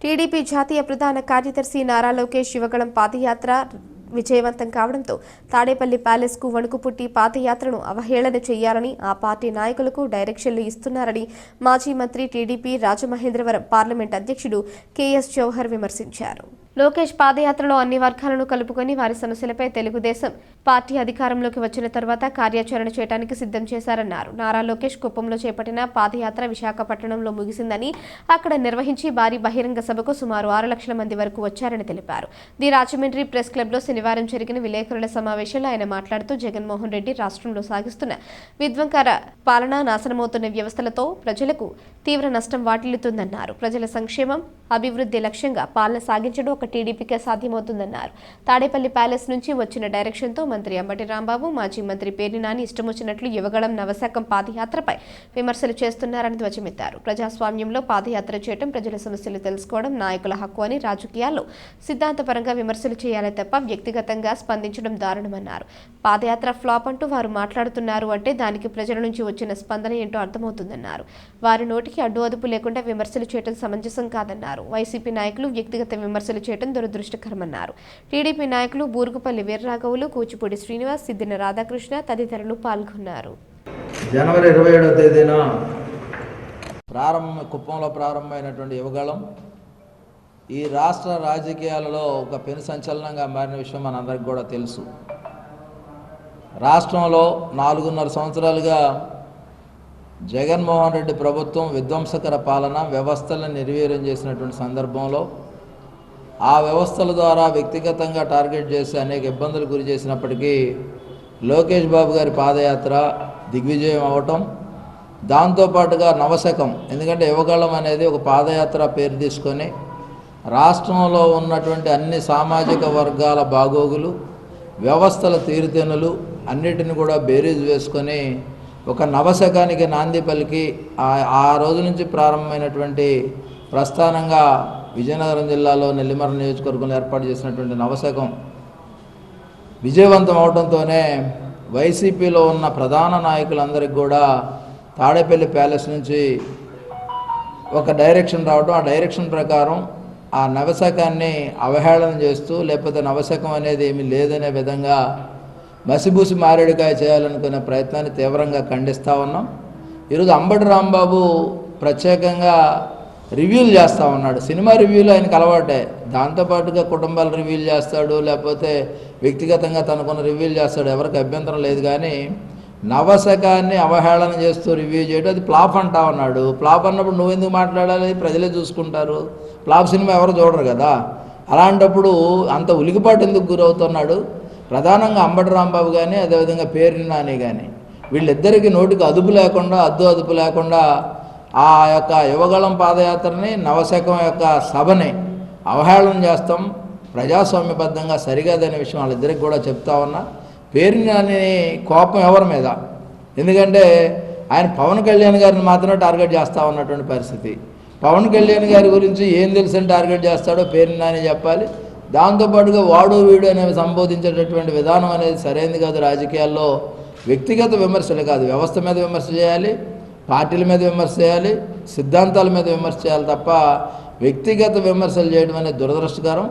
TDP జాతీయ ప్రధాన కార్యదర్శి నారా లోకేష్ యువగళం పాదయాత్ర విజయవంతం కావడంతో తాడేపల్లి ప్యాలెస్ కు వణుకు పుట్టి పాదయాత్రను అవహేళన చేయాలని ఆ పార్టీ నాయకులకు డైరెక్షన్లు ఇస్తున్నారని మాజీ మంత్రి టీడీపీ రాజమహేంద్రవరం పార్లమెంట్ అధ్యక్షుడు కేఎస్ జవహర్ విమర్శించారు. లోకేష్ పాదయాత్రలో అన్ని వర్గాలను కలుపుకొని వారి సమస్యలపై తెలుగుదేశం పార్టీ అధికారంలోకి వచ్చిన తర్వాత కార్యాచరణ చేయడానికి సిద్ధం చేశారన్నారు. నారా లోకేష్ కుప్పంలో చేపట్టిన పాదయాత్ర విశాఖపట్నంలో ముగిసిందని, అక్కడ నిర్వహించి భారీ బహిరంగ సభకు సుమారు 6 లక్షల మంది వరకు వచ్చారని తెలిపారు. ది రాజమండ్రి ప్రెస్ క్లబ్లో శనివారం జరిగిన విలేకరుల సమావేశంలో ఆయన మాట్లాడుతూ జగన్మోహన్ రెడ్డి రాష్ట్రంలో సాగిస్తున్న విధ్వంకర పాలన, నాశనమవుతున్న వ్యవస్థలతో ప్రజలకు తీవ్ర నష్టం వాటిల్లుతుందన్నారు. ప్రజల సంక్షేమం, అభివృద్ధి లక్ష్యంగా పాలన సాగించడం ఒక టీడీపీకే సాధ్యమవుతుందన్నారు. తాడేపల్లి ప్యాలెస్ నుంచి వచ్చిన డైరెక్షన్తో మంత్రి అంబటి రాంబాబు, మాజీ మంత్రి పేర్ని నాని ఇష్టమొచ్చినట్లు యువగళం నవశకం పాదయాత్రపై విమర్శలు చేస్తున్నారని ధ్వజమెత్తారు. ప్రజాస్వామ్యంలో పాదయాత్ర చేయడం, ప్రజల సమస్యలు తెలుసుకోవడం నాయకుల హక్కు అని, రాజకీయాల్లో సిద్ధాంతపరంగా విమర్శలు చేయాలే తప్ప వ్యక్తిగతంగా స్పందించడం దారుణమన్నారు. పాదయాత్ర ఫ్లాప్ అంటూ వారు మాట్లాడుతున్నారు అంటే దానికి ప్రజల నుంచి వచ్చిన స్పందన ఏంటో అర్థమవుతుందన్నారు. వారి నోటికి అడ్డు అదుపు లేకుండా విమర్శలు చేయడం సమంజసం కాదన్నారు. వైసీపీ నాయకులు వ్యక్తిగత విమర్శలు చేయడం దురదృష్టకరమన్నారు. టీడీపీ నాయకులు బూరుగుపల్లి వీర్రాఘవులు, కూచిపూడి శ్రీనివాస్, సిద్దిన రాధాకృష్ణ తదితరులు పాల్గొన్నారు. జనవరి 27వ తేదీన కుప్పంలో ప్రారంభమైనటువంటి యువగళం ఈ రాష్ట్ర రాజకీయాలలో ఒక పెను సంచలనంగా మారిన విషయం మనందరికీ కూడా తెలుసు. రాష్ట్రంలో 4.5 సంవత్సరాలుగా జగన్మోహన్ రెడ్డి ప్రభుత్వం విధ్వంసకర పాలన, వ్యవస్థలను నిర్వీర్యం చేసినటువంటి సందర్భంలో ఆ వ్యవస్థల ద్వారా వ్యక్తిగతంగా టార్గెట్ చేసి అనేక ఇబ్బందులు గురి చేసినప్పటికీ లోకేష్ బాబు గారి పాదయాత్ర దిగ్విజయం అవటం, దాంతోపాటుగా నవశకం, ఎందుకంటే యువగళం అనేది ఒక పాదయాత్ర పేరు తీసుకొని రాష్ట్రంలో ఉన్నటువంటి అన్ని సామాజిక వర్గాల బాగోగులు, వ్యవస్థల తీరుతెన్నులు అన్నిటిని కూడా బేరీజు వేసుకొని ఒక నవశకానికి నాంది పలికి ఆ రోజు నుంచి ప్రారంభమైనటువంటి ప్రస్థానంగా విజయనగరం జిల్లాలో నెల్లిమర్ల నియోజకవర్గంలో ఏర్పాటు చేసినటువంటి నవశకం విజయవంతం అవడంతోనే వైసీపీలో ఉన్న ప్రధాన నాయకులందరికీ కూడా తాడేపల్లి ప్యాలెస్ నుంచి ఒక డైరెక్షన్ రావడం, ఆ డైరెక్షన్ ప్రకారం ఆ నవశకాన్ని అవహేళన చేస్తూ, లేకపోతే నవశకం అనేది ఏమీ లేదనే విధంగా మసిబూసి మారేడుకాయ చేయాలనుకునే ప్రయత్నాన్ని తీవ్రంగా ఖండిస్తూ ఉన్నాం. ఈరోజు అంబటి రాంబాబు ప్రత్యేకంగా రివ్యూలు చేస్తూ ఉన్నాడు. సినిమా రివ్యూలు ఆయనకు అలవాటే, దాంతోపాటుగా కుటుంబాల రివ్యూలు చేస్తాడు, లేకపోతే వ్యక్తిగతంగా తనకున్న రివ్యూలు చేస్తాడు, ఎవరికి అభ్యంతరం లేదు. కానీ నవశకాన్ని అవహేళన చేస్తూ రివ్యూ చేయడం అది ఫ్లాప్ అంటా ఉన్నాడు. ఫ్లాప్ అన్నప్పుడు నువ్వెందుకు మాట్లాడాలి? ప్రజలే చూసుకుంటారు. ఫ్లాప్ సినిమా ఎవరు చూడరు కదా. అలాంటప్పుడు అంత ఉలికిపాటు ఎందుకు గురవుతున్నాడు? ప్రధానంగా అంబటి రాంబాబు కానీ, అదేవిధంగా పేర్ని నాని కానీ, వీళ్ళిద్దరికీ నోటికి అదుపు లేకుండా ఆ యొక్క యువగళం పాదయాత్రని, నవశకం యొక్క సభని అవహేళన చేస్తాం, ప్రజాస్వామ్యబద్ధంగా సరికాదనే విషయం వాళ్ళిద్దరికి కూడా చెప్తా ఉన్నా. పేర్ని నాని కోపం ఎవరి మీద? ఎందుకంటే ఆయన పవన్ కళ్యాణ్ గారిని మాత్రమే టార్గెట్ చేస్తూ ఉన్నటువంటి పరిస్థితి. పవన్ కళ్యాణ్ గారి గురించి ఏం తెలుసని టార్గెట్ చేస్తాడో పేర్ని నాని చెప్పాలి. దాంతోపాటుగా వాడు వీడు అనేవి సంబోధించేటటువంటి విధానం అనేది సరైనది కాదు. రాజకీయాల్లో వ్యక్తిగత విమర్శలు కాదు, వ్యవస్థ మీద విమర్శ చేయాలి, పార్టీల మీద విమర్శ చేయాలి, సిద్ధాంతాల మీద విమర్శ చేయాలి తప్ప వ్యక్తిగత విమర్శలు చేయడం అనేది దురదృష్టకరం.